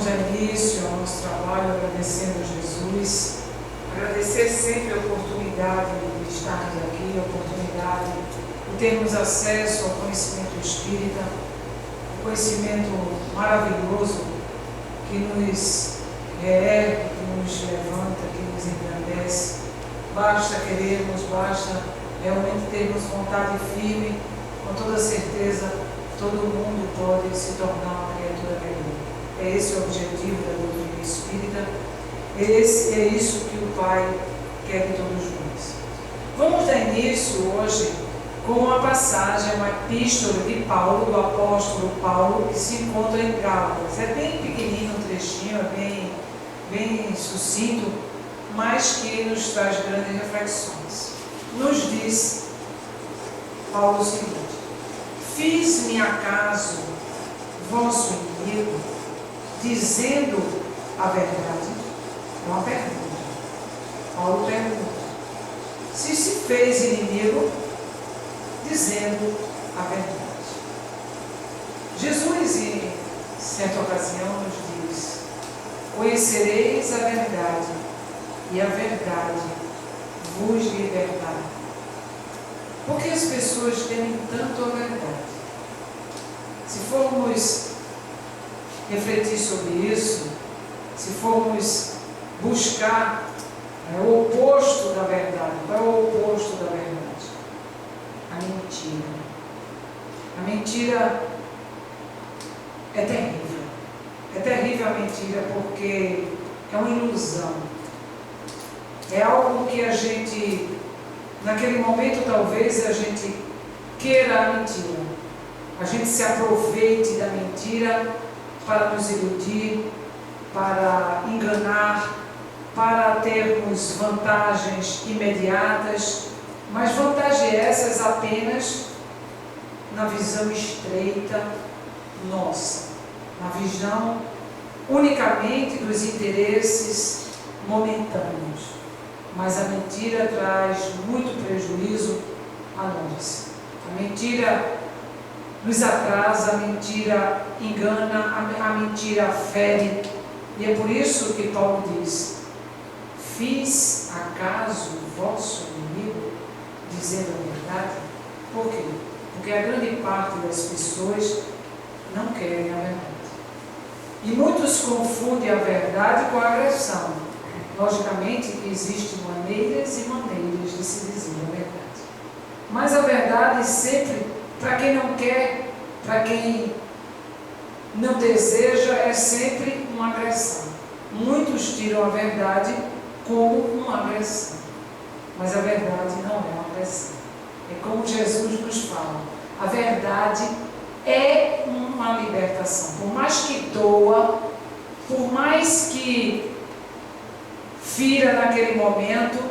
Vamos dar início ao nosso trabalho agradecendo a Jesus, agradecer sempre a oportunidade de estarmos aqui, a oportunidade de termos acesso ao conhecimento espírita, o conhecimento maravilhoso que nos reergue, que nos levanta, que nos engrandece. Basta querermos, basta realmente termos vontade firme, com toda certeza, todo mundo pode se tornar uma criatura melhor. É esse o objetivo da doutrina espírita, é isso que o Pai quer de todos nós. Vamos dar início hoje com uma passagem, uma epístola de Paulo, do apóstolo Paulo, que se encontra em Gálatas. É bem pequenino um trechinho, é bem sucinto, mas que nos traz grandes reflexões. Nos diz Paulo o seguinte: fiz-me acaso vosso inimigo, dizendo a verdade? É uma pergunta. Paulo pergunta: se fez inimigo, dizendo a verdade. Jesus, em certa ocasião, nos diz: conhecereis a verdade, e a verdade vos libertará. Por que as pessoas temem tanto a verdade? Se formos refletir sobre isso, se formos buscar o oposto da verdade, qual é o oposto da verdade? A mentira. A mentira é terrível. É terrível a mentira porque é uma ilusão. É algo que a gente, naquele momento talvez a gente queira a mentira. A gente se aproveite da mentira para nos iludir, para enganar, para termos vantagens imediatas, mas vantagens essas apenas na visão estreita nossa, na visão unicamente dos interesses momentâneos. Mas a mentira traz muito prejuízo a nós. A mentira nos atrasa, a mentira engana, a mentira fere. E é por isso que Paulo diz: fiz acaso vosso inimigo, dizendo a verdade? Por quê? Porque a grande parte das pessoas não querem a verdade. E muitos confundem a verdade com a agressão. Logicamente que existem maneiras e maneiras de se dizer a verdade. Mas a verdade sempre, para quem não quer, para quem não deseja, é sempre uma agressão. Muitos tiram a verdade como uma agressão. Mas a verdade não é uma agressão. É como Jesus nos fala: a verdade é uma libertação. Por mais que doa, por mais que fira naquele momento,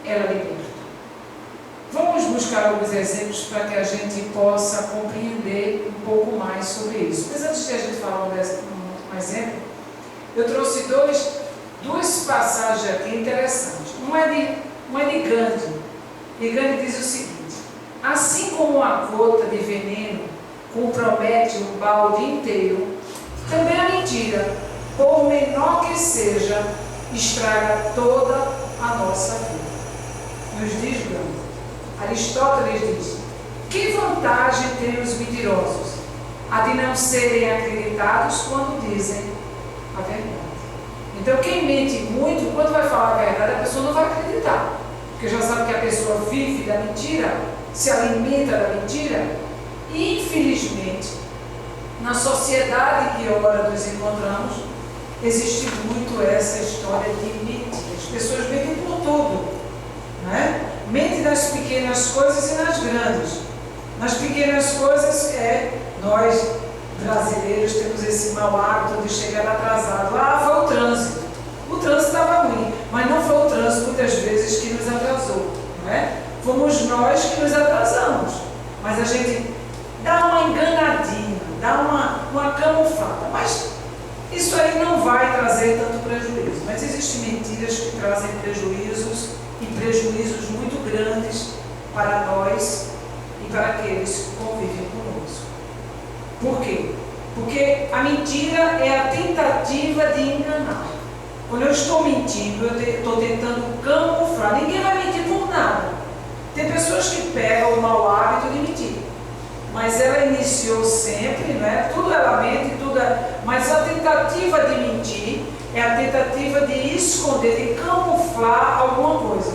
ela liberta. Vamos buscar alguns exemplos para que a gente possa compreender um pouco mais sobre isso. Mas antes de a gente falar um exemplo, eu trouxe duas passagens aqui interessantes. Uma é de Gandhi. E Gandhi diz o seguinte: assim como uma gota de veneno compromete um balde inteiro, também a mentira, por menor que seja, estraga toda a nossa vida. Nos diz Gandhi. Aristóteles diz: que vantagem têm os mentirosos? A de não serem acreditados quando dizem a verdade. Então quem mente muito, quando vai falar a verdade, a pessoa não vai acreditar, porque já sabe que a pessoa vive da mentira, se alimenta da mentira. E infelizmente, na sociedade que agora nos encontramos, existe muito essa história de mentir. As pessoas mentem por tudo, né? Mente nas pequenas coisas e nas grandes. Nas pequenas coisas nós brasileiros temos esse mau hábito de chegar atrasado. Foi o trânsito. O trânsito estava ruim, mas não foi o trânsito muitas vezes que nos atrasou, não é? Fomos nós que nos atrasamos. Mas a gente dá uma enganadinha, dá uma camuflada. Mas isso aí não vai trazer tanto prejuízo. Mas existem mentiras que trazem prejuízos, e prejuízos muito grandes para nós e para aqueles que convivem conosco. Por quê? Porque a mentira é a tentativa de enganar. Quando eu estou mentindo, eu estou tentando camuflar. Ninguém vai mentir por nada. Tem pessoas que pegam o mau hábito de mentir, mas ela iniciou sempre, né? Tudo ela mente, mas a tentativa de mentir é a tentativa de esconder, de camuflar alguma coisa.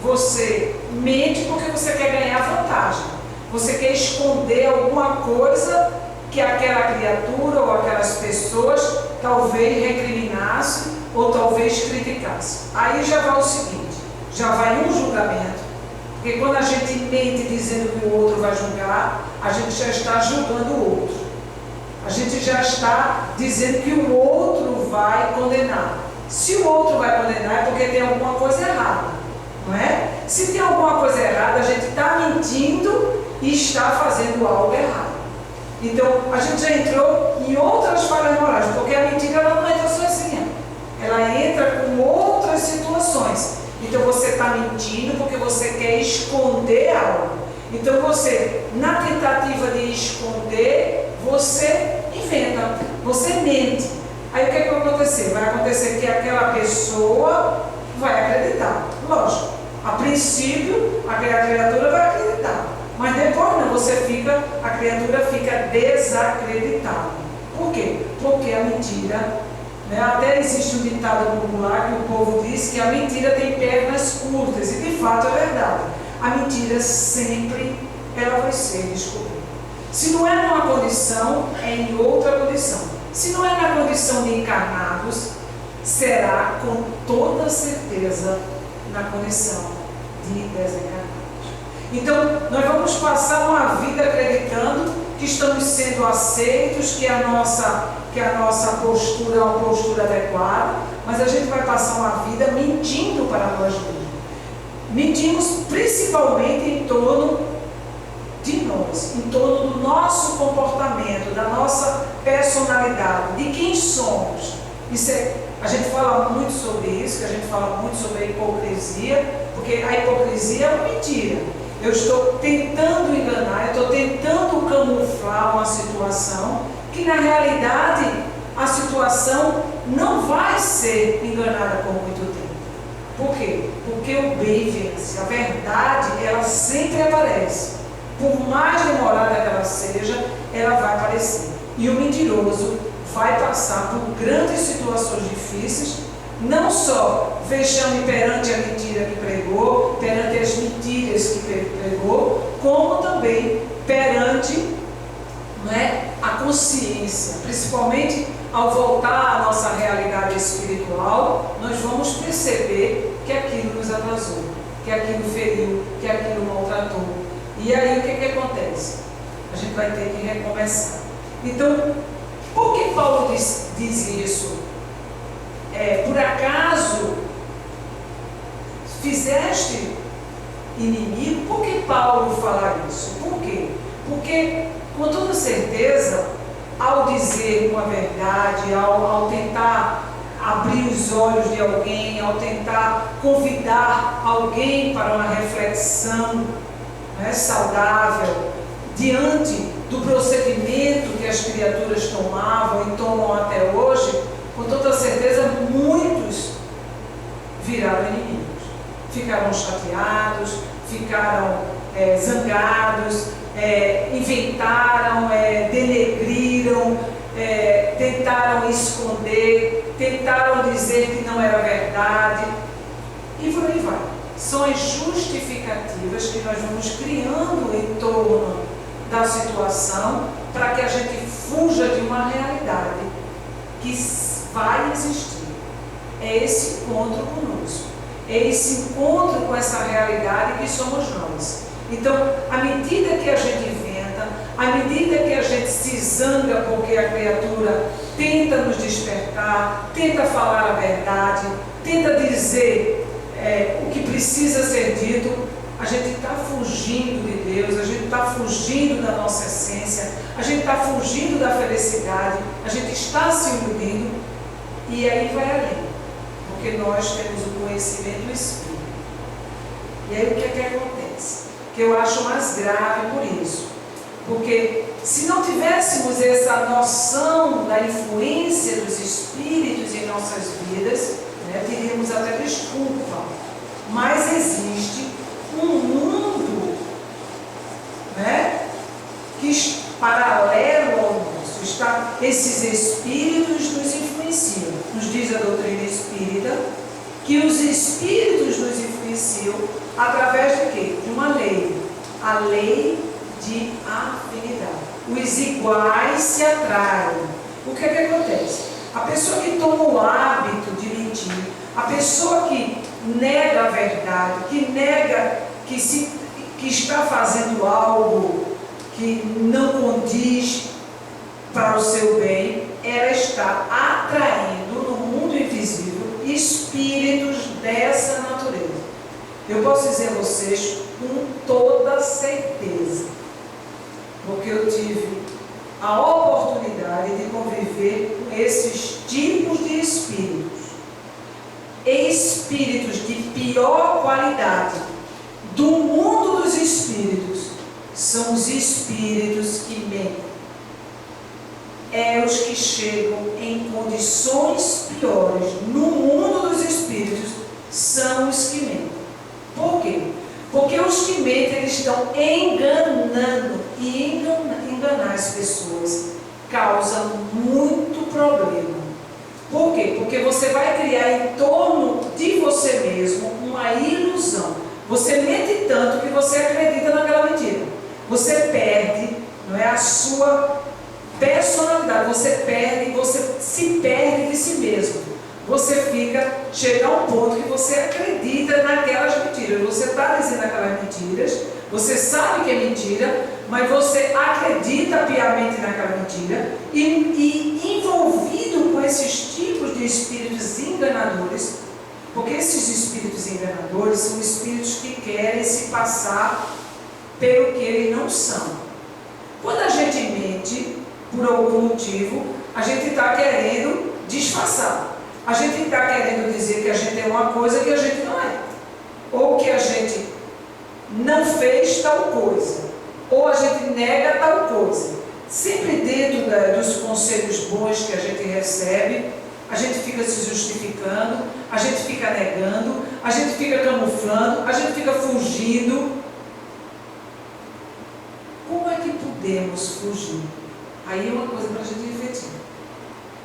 Você mente porque você quer ganhar vantagem. Você quer esconder alguma coisa que aquela criatura ou aquelas pessoas talvez recriminasse ou talvez criticasse. Aí já vai o seguinte, já vai um julgamento, porque quando a gente mente dizendo que o outro vai julgar, a gente já está julgando o outro. A gente já está dizendo que o outro vai condenar. Se o outro vai condenar é porque tem alguma coisa errada, não é? Se tem alguma coisa errada, a gente está mentindo e está fazendo algo errado. Então, a gente já entrou em outras falhas morais, porque a mentira ela não entra sozinha. Ela entra com outras situações. Então, você está mentindo porque você quer esconder algo. Então, você, na tentativa de esconder, você inventa, você mente. Aí, o que vai acontecer? Vai acontecer que aquela pessoa vai acreditar. Lógico, a princípio, aquela criatura vai acreditar. Mas depois não, a criatura fica desacreditada. Por quê? Porque a mentira, né, até existe um ditado popular que o povo diz que a mentira tem pernas curtas, e de fato é verdade. A mentira sempre ela vai ser descoberta. Se não é numa condição, é em outra condição. Se não é na condição de encarnados, será com toda certeza na condição de desencarnados. Então, nós vamos passar uma vida acreditando que estamos sendo aceitos, que a nossa postura é uma postura adequada, mas a gente vai passar uma vida mentindo para nós mesmos. Mentimos principalmente em torno de nós, em torno do nosso comportamento, da nossa personalidade, de quem somos. A gente fala muito sobre isso, que a gente fala muito sobre a hipocrisia, porque a hipocrisia é uma mentira. Eu estou tentando enganar, eu estou tentando camuflar uma situação que na realidade a situação não vai ser enganada por muito tempo. Por quê? Porque o bem vence, a verdade ela sempre aparece. Por mais demorada que ela seja, ela vai aparecer. E o mentiroso vai passar por grandes situações difíceis, não só vexame perante a mentira que pregou, perante as mentiras que pregou, como também perante, né, a consciência. Principalmente ao voltar à nossa realidade espiritual, nós vamos perceber que aquilo nos atrasou, que aquilo feriu, que aquilo maltratou. E aí o que acontece? A gente vai ter que recomeçar. Então, por que Paulo diz isso? Por acaso fizeste inimigo? Por que Paulo fala isso? Por quê? Porque, com toda certeza, ao dizer uma verdade, ao tentar abrir os olhos de alguém, ao tentar convidar alguém para uma reflexão, né, saudável, diante do procedimento que as criaturas tomavam e tomam até hoje, com toda certeza muitos viraram inimigos, ficaram chateados, ficaram zangados, inventaram, denegriram, tentaram esconder, tentaram dizer que não era verdade, e por aí vai. São as justificativas que nós vamos criando em torno da situação para que a gente fuja de uma realidade que vai existir. É esse encontro conosco, é esse encontro com essa realidade que somos nós. Então, à medida que a gente inventa, à medida que a gente se zanga porque a criatura tenta nos despertar, tenta falar a verdade, tenta dizer o que precisa ser dito, a gente está fugindo de Deus, a gente está fugindo da nossa essência, a gente está fugindo da felicidade, a gente está se iludindo, e aí vai além, porque nós temos o conhecimento do Espírito. E aí o que é que acontece? Que eu acho mais grave por isso, porque se não tivéssemos essa noção da influência dos espíritos em nossas vidas, né, teríamos até desculpa. Mas existe um mundo, né, que paralelo ao nosso, está, esses espíritos nos influenciam. Nos diz a doutrina espírita que os espíritos nos influenciam através de quê? De uma lei, a lei de afinidade. Os iguais se atraem. O que é que acontece? A pessoa que toma o hábito de mentir, a pessoa que nega a verdade, que nega que está fazendo algo que não condiz para o seu bem, ela está atraindo no mundo invisível espíritos dessa natureza. Eu posso dizer a vocês com toda certeza, porque eu tive a oportunidade de conviver com esses tipos de espíritos. Espíritos de pior qualidade do mundo dos espíritos são os espíritos que mentem. Os que chegam em condições piores no mundo dos espíritos são os que mentem. Por quê? Porque os que mentem, eles estão enganando, e enganar as pessoas causa muito problema. Por quê? Porque você vai criar em torno de você mesmo uma ilusão. Você mente tanto que você acredita naquela mentira. Você perde, não é, a sua personalidade. Você se perde de si mesmo. Você chega a um ponto que você acredita naquelas mentiras. Você está dizendo aquelas mentiras, você sabe que é mentira, mas você acredita piamente naquela mentira, e envolvido com esses tipos de espíritos enganadores, porque esses espíritos enganadores são espíritos que querem se passar pelo que eles não são. Quando a gente mente, por algum motivo, a gente está querendo disfarçar. A gente está querendo dizer que a gente é uma coisa que a gente não é. Ou que a gente não fez tal coisa. Ou a gente nega tal coisa. Sempre dentro dos conselhos bons que a gente recebe, a gente fica se justificando, a gente fica negando, a gente fica camuflando, a gente fica fugindo. Como é que podemos fugir? Aí é uma coisa para a gente refletir.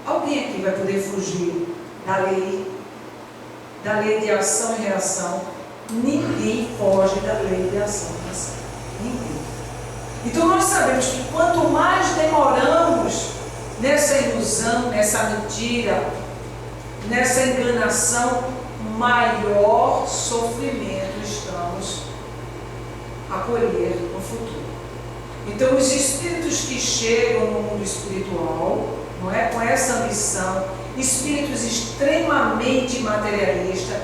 Alguém aqui vai poder fugir da lei de ação e reação? Ninguém foge da lei de ação e reação. Ninguém. Então nós sabemos que quanto mais demoramos nessa ilusão, nessa mentira, nessa enganação, maior sofrimento estamos a colher no futuro. Então os espíritos que chegam no mundo espiritual, não é, com essa ambição, espíritos extremamente materialistas,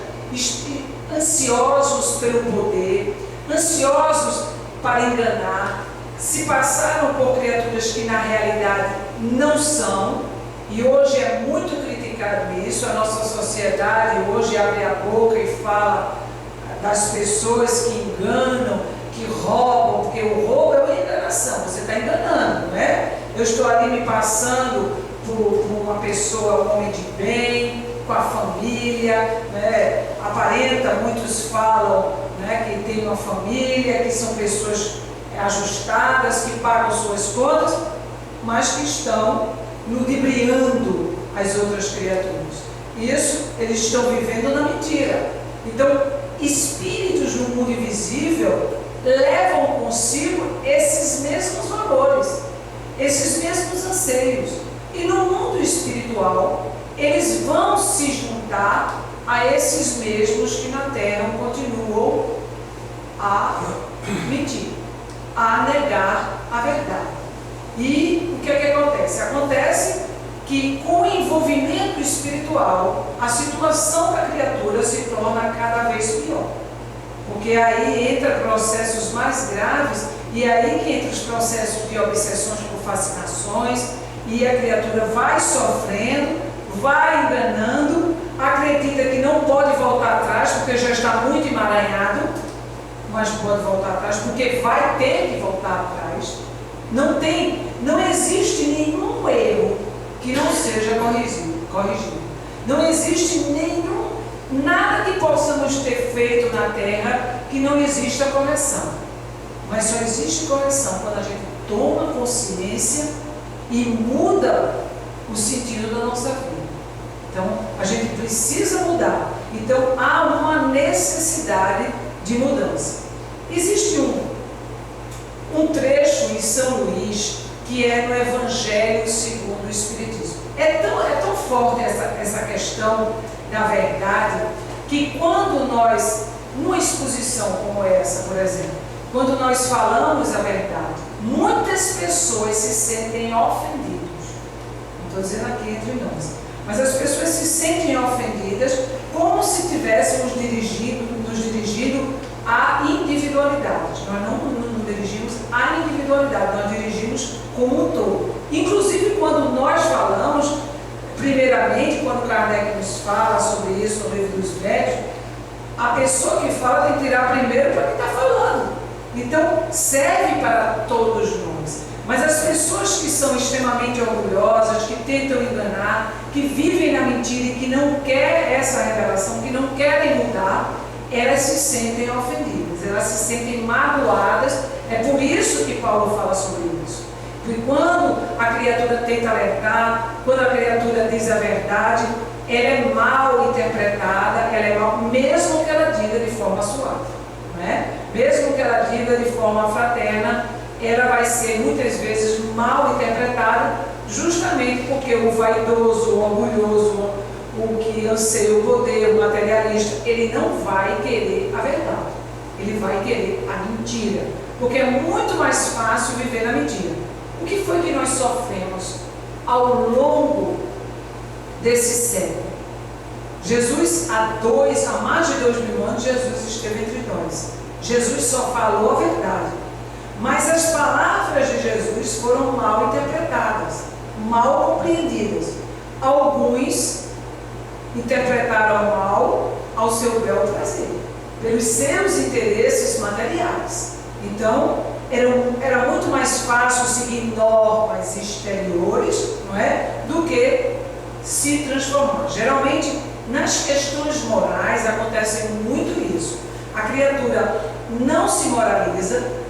ansiosos pelo poder, ansiosos para enganar, se passaram por criaturas que na realidade não são, e hoje é muito criticado isso. A nossa sociedade hoje abre a boca e fala das pessoas que enganam, que roubam, porque o roubo é uma enganação, você está enganando, não é? Eu estou ali me passando por uma pessoa, um homem de bem, com a família, né? Aparenta, muitos falam, né, que tem uma família, que são pessoas ajustadas, que pagam suas contas, mas que estão ludibriando as outras criaturas. Isso, eles estão vivendo na mentira. Então, espíritos no mundo invisível levam consigo esses mesmos valores, esses mesmos anseios. E no mundo espiritual, eles vão se juntar a esses mesmos que na Terra continuam a mentir, a negar a verdade. E o que é que acontece? Acontece que com o envolvimento espiritual, a situação da criatura se torna cada vez pior. Porque aí entra processos mais graves, e aí que entra os processos de obsessões por fascinações, e a criatura vai sofrendo, vai enganando, acredita que não pode voltar atrás, porque já está muito emaranhado, mas pode voltar atrás, porque vai ter que voltar atrás. Não existe nenhum erro que não seja corrigido. Não existe nada que possamos ter feito na terra que não exista correção. Mas só existe correção quando a gente toma consciência e muda o sentido da nossa vida. Então, a gente precisa mudar. Então, há uma necessidade de mudança. Existe um trecho em São Luís que é no Evangelho segundo o Espiritismo. É tão forte essa questão da verdade que quando nós, numa exposição como essa, por exemplo, quando nós falamos a verdade, muitas pessoas se sentem ofendidas. Não estou dizendo aqui entre nós, mas as pessoas se sentem ofendidas como se tivéssemos nos dirigido à individualidade. Nós não dirigimos à individualidade, nós dirigimos como um todo. Inclusive, quando nós falamos, primeiramente, quando Kardec nos fala sobre isso no Livro dos Médiuns, a pessoa que fala tem que tirar primeiro para quem está falando. Então, serve para todos nós. Mas as pessoas que são extremamente orgulhosas, que tentam enganar, que vivem na mentira e que não querem essa revelação, que não querem mudar, elas se sentem ofendidas, elas se sentem magoadas. É por isso que Paulo fala sobre isso. Porque quando a criatura tenta alertar, quando a criatura diz a verdade, ela é mal interpretada, ela é mal, mesmo que ela diga de forma suave, né? Mesmo que ela diga de forma fraterna, ela vai ser muitas vezes mal interpretada, justamente porque o vaidoso, o orgulhoso, o que anseia o poder, o materialista, ele não vai querer a verdade, ele vai querer a mentira, porque é muito mais fácil viver na mentira. O que foi que nós sofremos ao longo desse século? Jesus, há mais de 2000 anos, Jesus esteve entre nós. Jesus só falou a verdade. Mas as palavras de Jesus foram mal interpretadas, mal compreendidas. Alguns interpretaram mal ao seu bel prazer, pelos seus interesses materiais. Então, era muito mais fácil seguir normas exteriores, não é, do que se transformar. Geralmente, nas questões morais, acontece muito isso. A criatura não se moraliza,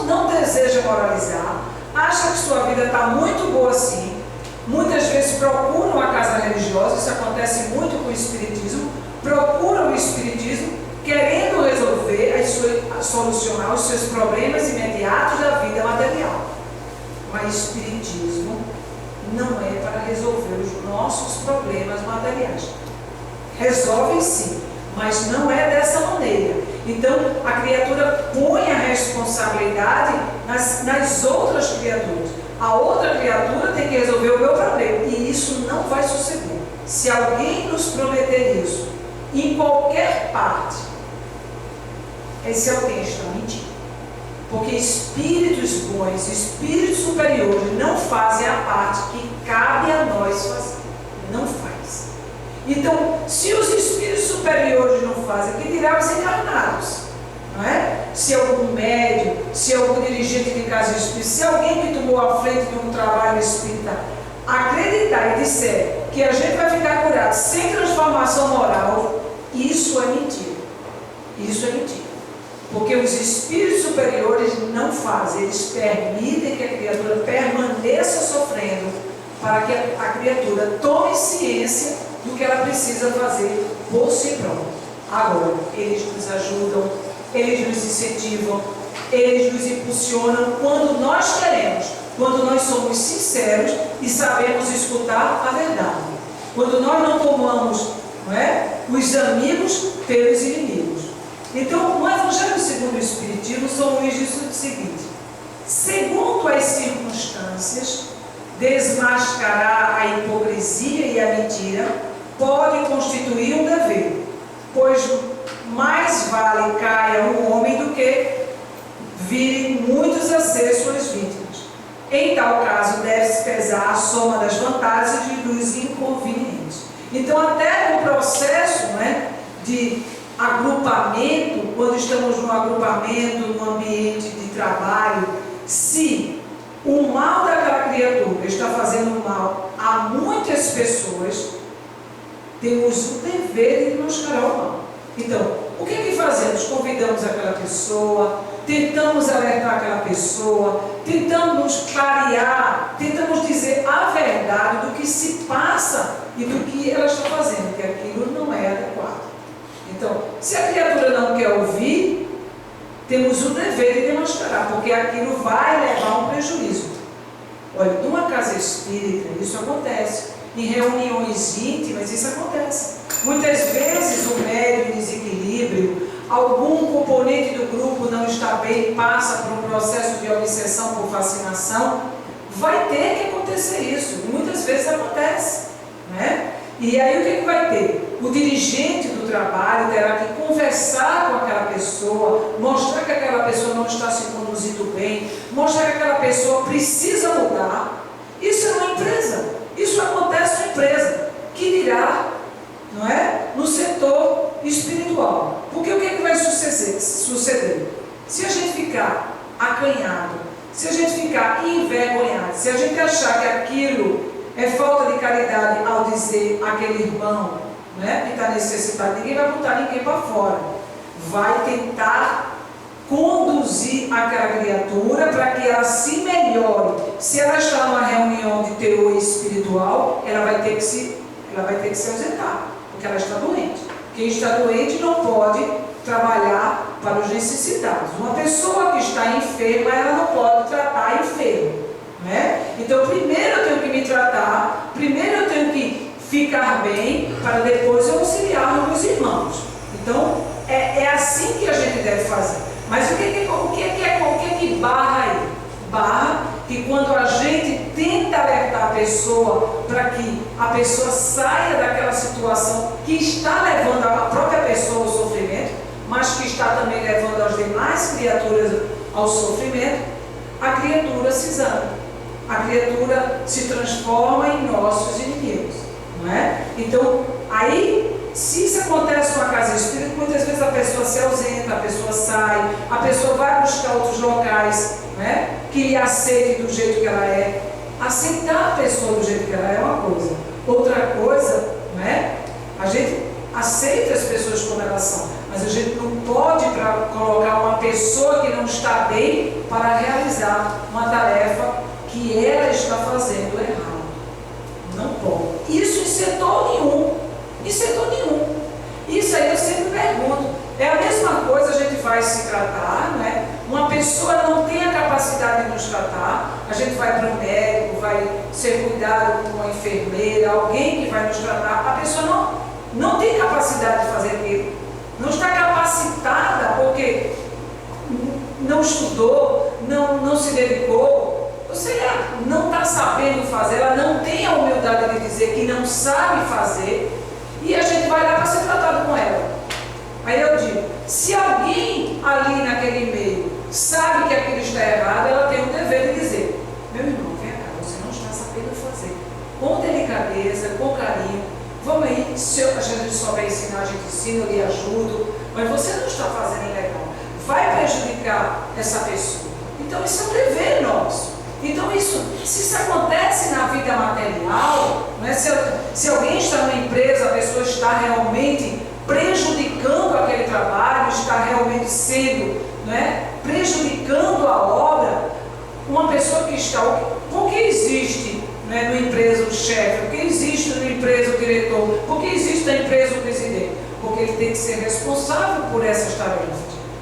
não deseja moralizar, acha que sua vida está muito boa assim. Muitas vezes procuram a casa religiosa, isso acontece muito com o Espiritismo, procuram o Espiritismo querendo resolver, solucionar os seus problemas imediatos da vida material. Mas o Espiritismo não é para resolver os nossos problemas materiais. Resolve sim, mas não é dessa maneira. Então, a criatura põe a responsabilidade nas outras criaturas. A outra criatura tem que resolver o meu problema. E isso não vai suceder. Se alguém nos prometer isso, em qualquer parte, esse alguém está mentindo. Porque espíritos bons, espíritos superiores, não fazem a parte que cabe a nós fazer. Não faz. Então, se os espíritos superiores não fazem, que dirá os encarnados? Não é? Se algum médium, se algum dirigente de casa espírita, se alguém que tomou a frente de um trabalho espírita acreditar e disser que a gente vai ficar curado sem transformação moral, isso é mentira. Isso é mentira. Porque os espíritos superiores não fazem, eles permitem que a criatura permaneça sofrendo para que a criatura tome ciência do que ela precisa fazer por si própria. Agora, eles nos ajudam, eles nos incentivam, eles nos impulsionam quando nós queremos, quando nós somos sinceros e sabemos escutar a verdade. Quando nós não tomamos, não é, os amigos pelos inimigos. Então, no Evangelho segundo o Espiritismo, São Luís diz o seguinte: segundo as circunstâncias, desmascarar a hipocrisia e a mentira pode constituir um dever, pois mais vale caia um homem do que virem muitos a ser suas vítimas. Em tal caso, deve-se pesar a soma das vantagens e dos inconvenientes. Então, até no processo, né, de agrupamento, quando estamos num agrupamento, num ambiente de trabalho, se o mal daquela criatura está fazendo mal a muitas pessoas, temos o dever de demonstrar o mal. Então, o que é que fazemos? Convidamos aquela pessoa, tentamos alertar aquela pessoa, tentamos clarear, tentamos dizer a verdade do que se passa e do que ela está fazendo, que aquilo não é adequado. Então, se a criatura não quer ouvir, temos o dever de demonstrar, porque aquilo vai levar a um prejuízo. Olha, numa casa espírita, isso acontece. Em reuniões íntimas, isso acontece. Muitas vezes o médium em desequilíbrio, algum componente do grupo não está bem, passa por um processo de obsessão por fascinação, vai ter que acontecer isso. E muitas vezes acontece, né? E aí o que vai ter? O dirigente do trabalho terá que conversar com aquela pessoa, mostrar que aquela pessoa não está se conduzindo bem, mostrar que aquela pessoa precisa mudar. Isso é uma empresa, isso acontece na empresa, que dirá, não é? No setor espiritual. Porque o que é que vai suceder? Se a gente ficar acanhado, se a gente ficar envergonhado, se a gente achar que aquilo é falta de caridade ao dizer aquele irmão, né, que está necessitado, ninguém vai botar ninguém para fora. Vai tentar conduzir aquela criatura para que ela se melhore. Se ela está numa reunião de teor espiritual, ela vai ter que se ausentar, porque ela está doente. Quem está doente não pode trabalhar para os necessitados. Uma pessoa que está enferma, ela não pode tratar enfermo, né? Então, primeiro eu tenho que me tratar, primeiro eu tenho que ficar bem, para depois eu auxiliar os meus irmãos. Então, é assim que a gente deve fazer. Mas o que barra aí? Barra que quando a gente tenta alertar a pessoa para que a pessoa saia daquela situação que está levando a própria pessoa ao sofrimento, mas que está também levando as demais criaturas ao sofrimento, a criatura se zanga. A criatura se transforma em nossos inimigos, não é? Então, aí, se isso acontece com a casa espírita, muitas vezes a pessoa se ausenta, a pessoa sai, a pessoa vai buscar outros locais, né, que lhe aceitem do jeito que ela é. Aceitar a pessoa do jeito que ela é uma coisa. Outra coisa, né, a gente aceita as pessoas como elas são, mas a gente não pode colocar uma pessoa que não está bem para realizar uma tarefa que ela está fazendo errado. Não pode. Isso em setor nenhum. Em setor nenhum. Isso aí eu sempre pergunto. É a mesma coisa, a gente vai se tratar, não é? Uma pessoa não tem a capacidade de nos tratar, a gente vai para o médico, vai ser cuidado com uma enfermeira, alguém que vai nos tratar. A pessoa não tem capacidade de fazer aquilo. Não está capacitada porque não estudou, não se dedicou. Ou seja, não está sabendo fazer, ela não tem a humildade de dizer que não sabe fazer, e a gente vai lá para ser tratado com ela. Aí eu digo, se alguém ali naquele meio sabe que aquilo está errado, ela tem o dever de dizer, meu irmão, vem cá, você não está sabendo fazer. Com delicadeza, com carinho, vamos aí, se a gente souber ensinar, a gente ensina, eu lhe ajudo, mas você não está fazendo legal, vai prejudicar essa pessoa. Então isso é um dever nosso. Então isso, se isso acontece na vida material, né, se alguém está numa empresa, a pessoa está realmente prejudicando aquele trabalho, está realmente sendo, né, prejudicando a obra, uma pessoa que está... Por que existe, né, na empresa o chefe? Por que existe na empresa o diretor? Por que existe na empresa o presidente? Porque ele tem que ser responsável por essas tarefas.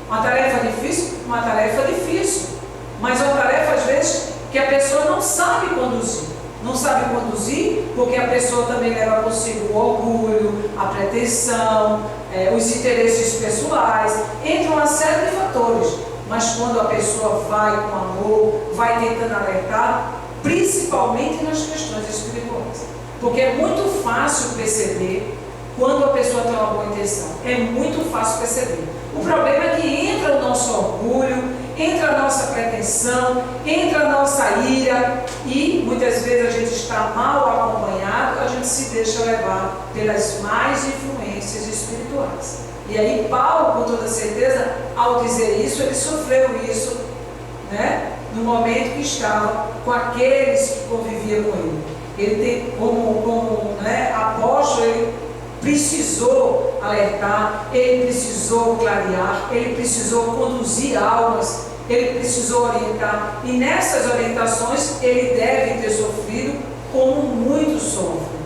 Uma tarefa difícil? Uma tarefa difícil. Mas é uma tarefa, às vezes, que a pessoa não sabe conduzir. Não sabe conduzir porque a pessoa também leva consigo o orgulho, a pretensão, os interesses pessoais, entre uma série de fatores. Mas quando a pessoa vai com amor, vai tentando alertar, principalmente nas questões espirituais. Porque é muito fácil perceber quando a pessoa tem uma boa intenção. É muito fácil perceber. O problema é que entra o nosso orgulho, entra a nossa pretensão, entra a nossa ira, e muitas vezes a gente está mal acompanhado, a gente se deixa levar pelas más influências espirituais. E aí Paulo, com toda certeza, ao dizer isso, ele sofreu isso, né, no momento que estava com aqueles que conviviam com ele. Ele tem, como apóstolo, ele precisou alertar, ele precisou clarear, ele precisou conduzir almas, ele precisou orientar. E nessas orientações ele deve ter sofrido como muitos sofrem.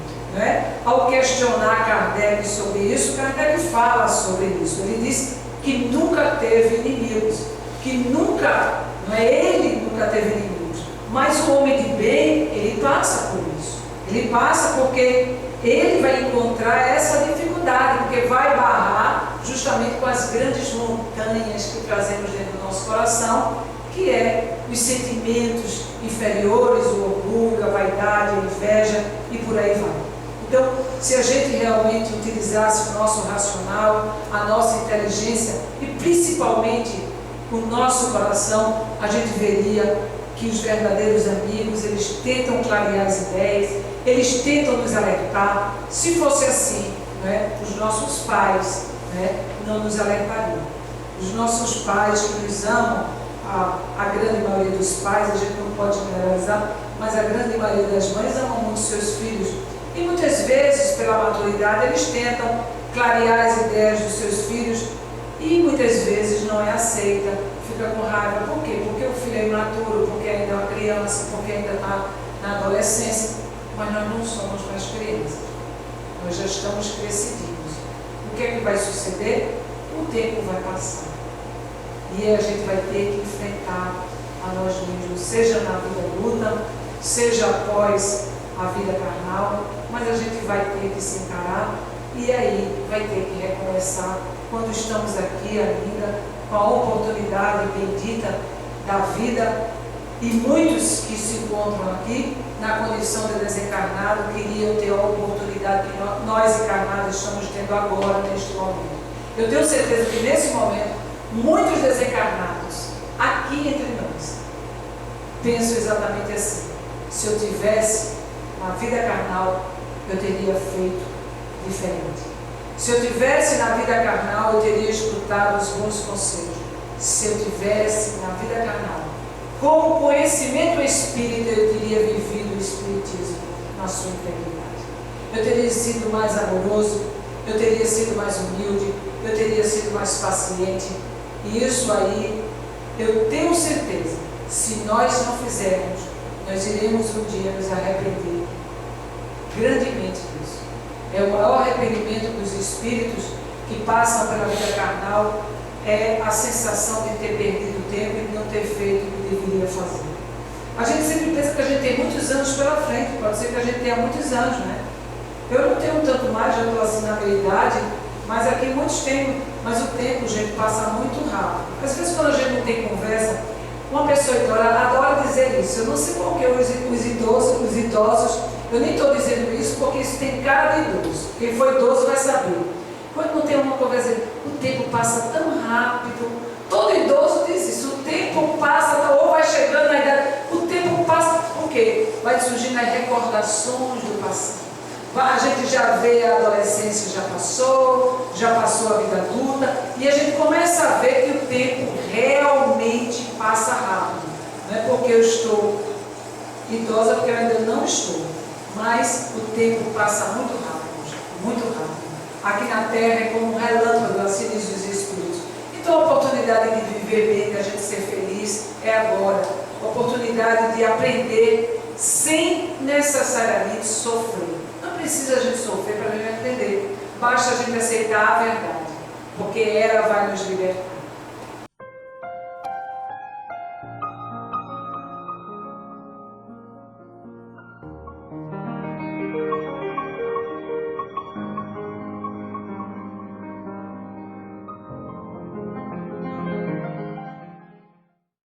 Ao questionar Kardec sobre isso, Kardec fala sobre isso. Ele diz que nunca teve inimigos, que nunca, ele nunca teve inimigos, mas o homem de bem, ele passa por isso. Ele passa porque ele vai encontrar essa dificuldade, porque vai barrar justamente com as grandes montanhas que trazemos dentro do nosso coração, que é os sentimentos inferiores, o orgulho, a vaidade, a inveja e por aí vai. Então, se a gente realmente utilizasse o nosso racional, a nossa inteligência e principalmente o nosso coração, a gente veria que os verdadeiros amigos, eles tentam clarear as ideias, eles tentam nos alertar. Se fosse assim, os nossos pais não nos alertariam. Os nossos pais que nos amam, a grande maioria dos pais, a gente não pode generalizar, mas a grande maioria das mães amam muito seus filhos. E muitas vezes, pela maturidade, eles tentam clarear as ideias dos seus filhos e muitas vezes não é aceita, fica com raiva. Por quê? Porque o filho é imaturo, porque ainda é uma criança, porque ainda está na adolescência. Mas nós não somos mais crianças, nós já estamos crescidinhos. O que é que vai suceder? O tempo vai passar e a gente vai ter que enfrentar a nós mesmos, seja na vida adulta, seja após a vida carnal, mas a gente vai ter que se encarar e aí vai ter que recomeçar quando estamos aqui ainda com a oportunidade bendita da vida. E muitos que se encontram aqui na condição de desencarnado queriam ter a oportunidade que nós encarnados estamos tendo agora, neste momento. Eu tenho certeza que nesse momento muitos desencarnados aqui entre nós pensam exatamente assim: se eu tivesse na vida carnal, eu teria feito diferente. Se eu tivesse na vida carnal, eu teria escutado os bons conselhos. Se eu tivesse na vida carnal, como conhecimento espírita, eu teria vivido o espiritismo na sua integridade. Eu teria sido mais amoroso, eu teria sido mais humilde, eu teria sido mais paciente. E isso aí, eu tenho certeza, se nós não fizermos, nós iremos um dia nos arrepender grandemente disso. É o maior arrependimento dos espíritos que passam pela vida carnal, é a sensação de ter perdido tempo e de não ter feito o que deveria fazer. A gente sempre pensa que a gente tem muitos anos pela frente, pode ser que a gente tenha muitos anos, Eu não tenho tanto mais, já estou assim na minha idade, mas aqui muitos têm, mas o tempo, gente, passa muito rápido. Às vezes quando a gente não tem conversa, uma pessoa idosa adora dizer isso. Eu não sei por que os idosos, eu nem estou dizendo isso porque isso tem cara de idoso. Quem for idoso vai saber. Quando não tem uma conversa, o tempo passa tão rápido. Todo idoso diz isso, o tempo passa, ou vai chegando na idade, o tempo passa, por quê? Vai surgindo as recordações do passado. A gente já vê a adolescência, já passou a vida adulta, e a gente começa a ver que o tempo realmente passa rápido. Não é porque eu estou idosa, porque eu ainda não estou, mas o tempo passa muito rápido, muito rápido. Aqui na Terra é como um relâmpago, assim diz os Espíritos. Então a oportunidade de viver bem, de a gente ser feliz, é agora. A oportunidade de aprender sem necessariamente sofrer. Não precisa a gente sofrer para a gente aprender. Basta a gente aceitar a verdade, porque ela vai nos libertar.